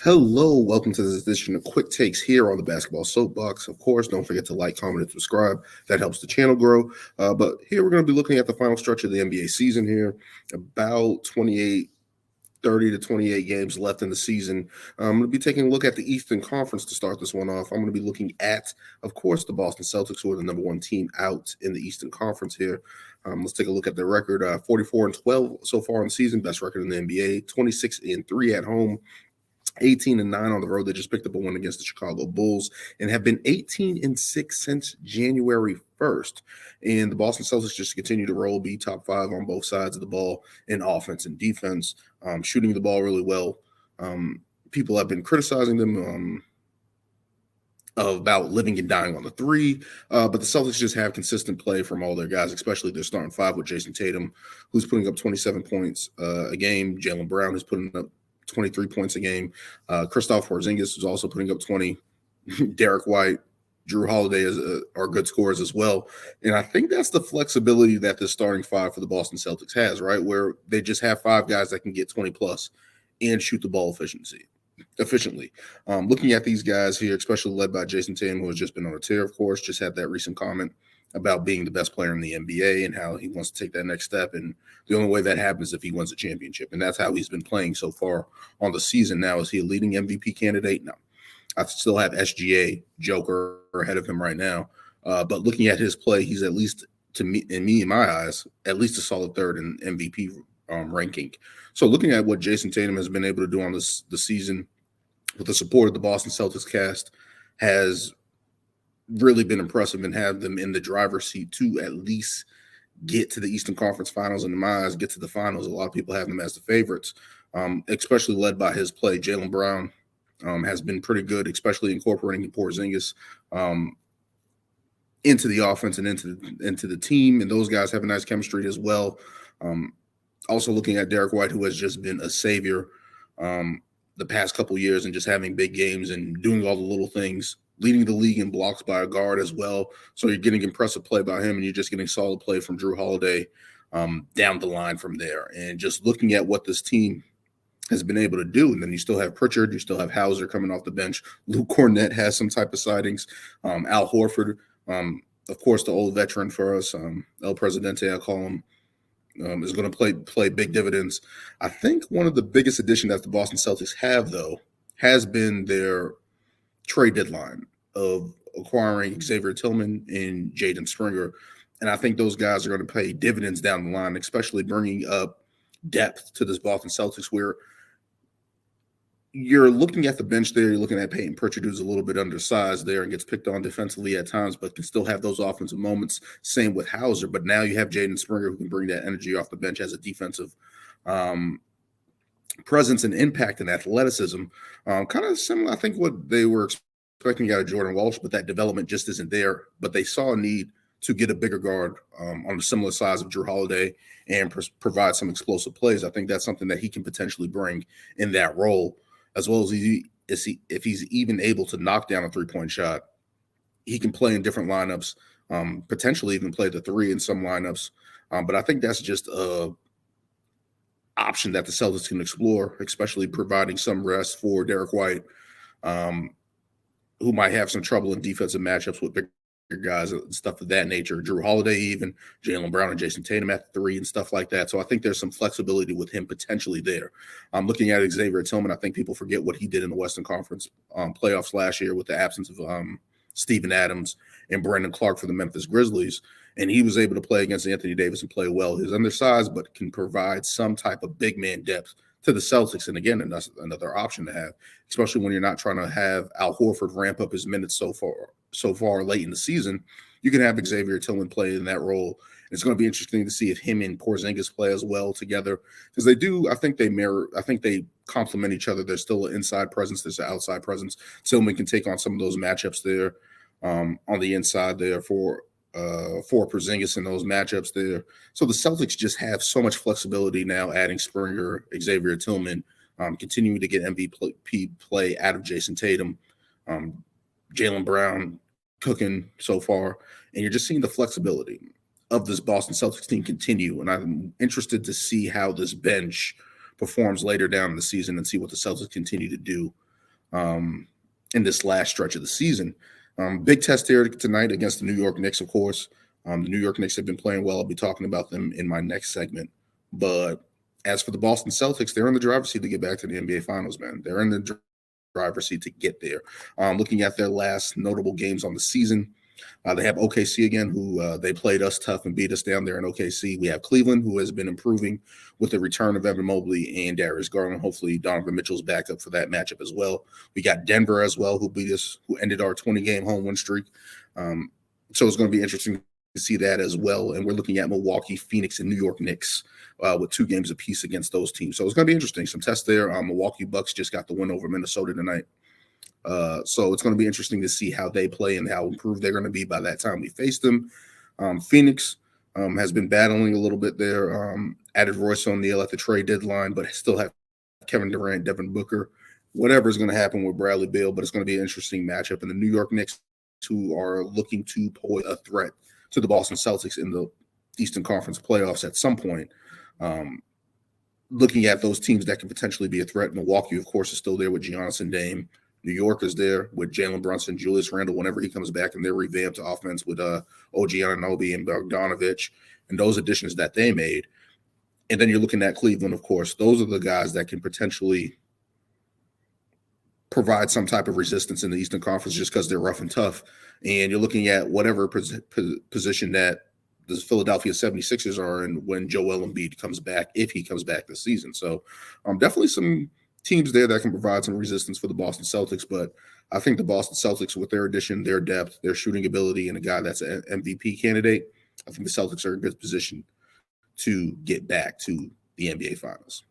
Hello, welcome to this edition of Quick Takes here on the Basketball Soapbox. Of course, don't forget to like, comment, and subscribe. That helps the channel grow. But here we're going to be looking at the final stretch of the NBA season here, about 30 to 28 games left in the season. I'm going to be taking a look at the Eastern Conference to start this one off. I'm going to be looking at, of course, the Boston Celtics, who are the number one team out in the Eastern Conference here. Let's take a look at their record. 44-12 so far in the season, best record in the NBA, 26-3 at home. 18-9 on the road. They just picked up a win against the Chicago Bulls and have been 18-6 since January 1st. And the Boston Celtics just continue to roll, be top five on both sides of the ball in offense and defense, shooting the ball really well. People have been criticizing them about living and dying on the three, but the Celtics just have consistent play from all their guys, especially their starting five with Jason Tatum, who's putting up 27 points a game. Jaylen Brown, who's putting up 23 points a game. Kristaps Porzingis is also putting up 20. Derek White, Drew Holiday are good scorers as well. And I think that's the flexibility that the starting five for the Boston Celtics has, right? Where they just have five guys that can get 20 plus and shoot the ball efficiently. Looking at these guys here, especially led by Jason Tatum, who has just been on a tear, of course, just had that recent comment about being the best player in the NBA and how he wants to take that next step. And the only way that happens is if he wins a championship. And that's how he's been playing so far on the season. Now, is he a leading MVP candidate? No. I still have SGA, Joker, ahead of him right now. But looking at his play, he's at least, in my eyes, at least a solid third in MVP ranking. So looking at what Jason Tatum has been able to do on the season with the support of the Boston Celtics cast has really been impressive and have them in the driver's seat to at least get to the Eastern Conference Finals, and in my eyes, get to the finals. A lot of people have them as the favorites, especially led by his play. Jaylen Brown has been pretty good, especially incorporating Porzingis into the offense and into the team, and those guys have a nice chemistry as well. Also looking at Derek White, who has just been a savior the past couple years and just having big games and doing all the little things, leading the league in blocks by a guard as well. So you're getting impressive play by him, and you're just getting solid play from Drew Holiday down the line from there. And just looking at what this team has been able to do. And then you still have Pritchard, you still have Hauser coming off the bench. Luke Cornett has some type of sightings. Al Horford, of course, the old veteran for us, El Presidente, I call him, is going to play big dividends. I think one of the biggest additions that the Boston Celtics have, though, has been their trade deadline of acquiring Xavier Tillman and Jaden Springer. And I think those guys are going to pay dividends down the line, especially bringing up depth to this Boston Celtics, where you're looking at the bench there, you're looking at Peyton Pritchard, who's a little bit undersized there and gets picked on defensively at times, but can still have those offensive moments. Same with Hauser. But now you have Jaden Springer, who can bring that energy off the bench as a defensive presence and impact and athleticism. Kind of similar, I think, what they were expecting out of Jordan Walsh, but that development just isn't there. But they saw a need to get a bigger guard on a similar size of Drew Holiday and provide some explosive plays. I think that's something that he can potentially bring in that role, as well as if he's even able to knock down a three-point shot. He can play in different lineups, potentially even play the three in some lineups. But I think that's just a option that the Celtics can explore, especially providing some rest for Derek White, who might have some trouble in defensive matchups with bigger guys and stuff of that nature. Drew Holiday, even Jaylen Brown and Jason Tatum at the three and stuff like that. So I think there's some flexibility with him potentially there. Looking at Xavier Tillman, I think people forget what he did in the Western Conference playoffs last year with the absence of Steven Adams and Brandon Clark for the Memphis Grizzlies. And he was able to play against Anthony Davis and play well. He's undersized, but can provide some type of big man depth to the Celtics. And again, another option to have, especially when you're not trying to have Al Horford ramp up his minutes so far late in the season. You can have Xavier Tillman play in that role. It's going to be interesting to see if him and Porzingis play as well together, because they do. I think they complement each other. There's still an inside presence. There's an outside presence. Tillman can take on some of those matchups there on the inside there for Porzingis in those matchups there. So the Celtics just have so much flexibility now, adding Springer, Xavier Tillman, continuing to get MVP play out of Jason Tatum, Jaylen Brown cooking so far, and you're just seeing the flexibility of this Boston Celtics team continue. And I'm interested to see how this bench performs later down in the season and see what the Celtics continue to do in this last stretch of the season. Big test here tonight against the New York Knicks, of course. The New York Knicks have been playing well. I'll be talking about them in my next segment. But as for the Boston Celtics, they're in the driver's seat to get back to the NBA Finals, man. They're in the driver's seat to get there. Looking at their last notable games on the season, they have OKC again, who they played us tough and beat us down there in OKC. We have Cleveland, who has been improving with the return of Evan Mobley and Darius Garland. Hopefully, Donovan Mitchell's back up for that matchup as well. We got Denver as well, who beat us, who ended our 20-game home win streak. So it's going to be interesting to see that as well. And we're looking at Milwaukee, Phoenix, and New York Knicks with 2 games apiece against those teams. So it's going to be interesting. Some tests there. Milwaukee Bucks just got the win over Minnesota tonight. So it's going to be interesting to see how they play and how improved they're going to be by that time we face them. Phoenix has been battling a little bit there. Added Royce O'Neal at the trade deadline, but still have Kevin Durant, Devin Booker. Whatever is going to happen with Bradley Beal, but it's going to be an interesting matchup. And the New York Knicks, who are looking to pose a threat to the Boston Celtics in the Eastern Conference playoffs at some point. Looking at those teams that can potentially be a threat, Milwaukee, of course, is still there with Giannis and Dame. New York is there with Jalen Brunson, Julius Randle, whenever he comes back, and their revamped offense with OG Anunoby and Bogdanovich and those additions that they made. And then you're looking at Cleveland, of course. Those are the guys that can potentially provide some type of resistance in the Eastern Conference just because they're rough and tough. And you're looking at whatever position that the Philadelphia 76ers are in when Joel Embiid comes back, if he comes back this season. So definitely some teams there that can provide some resistance for the Boston Celtics. But I think the Boston Celtics, with their addition, their depth, their shooting ability, and a guy that's an MVP candidate, I think the Celtics are in a good position to get back to the NBA Finals.